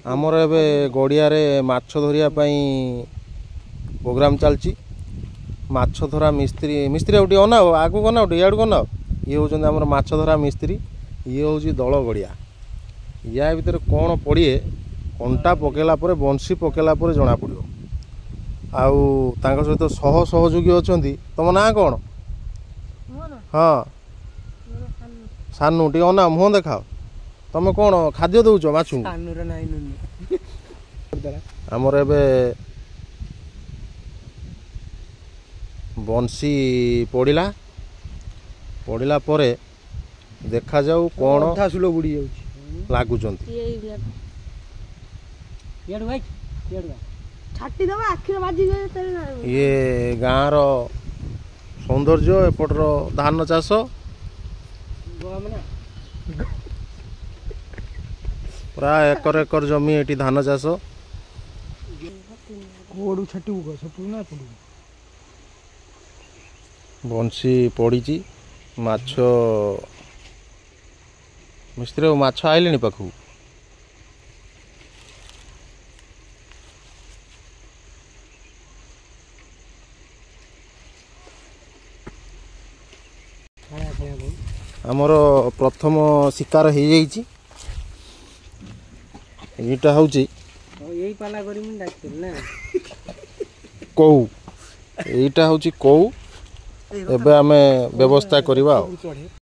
आमर एबे गड़ियारे माछ धरिया प्रोग्राम चलची माछ धरा मिस्त्री मिस्त्री गोटे अनाओ आगू अनाओ इाड़ू अनाओ ये हूँ आम माछ धरा मिस्त्री ये हूँ दल गड़िया या भितर कौन पड़े कंटा पकेला बंशी पकेला जना पड़ो आउ सहित सह सहयोगी अच्छा तुम ना कौन हाँ सानू टे अना मुह देखाओ तुम कौन खाद्य दौच माछ आमर एबे बंशी पड़ा पड़ा पर देखा जाऊ कौन बुड़ी लगुच ये गाँव सौंदर्य एपटर धान चाष प्राय एकर एकर जमी एटी धान चाष बंशी पड़ी माछ मिस्त्री माछ आइले पाखु आमर प्रथम शिकार हो जाइए यहाँ हूँ कौ यहाँ हूँ कौ एबे आमे व्यवस्था करवा।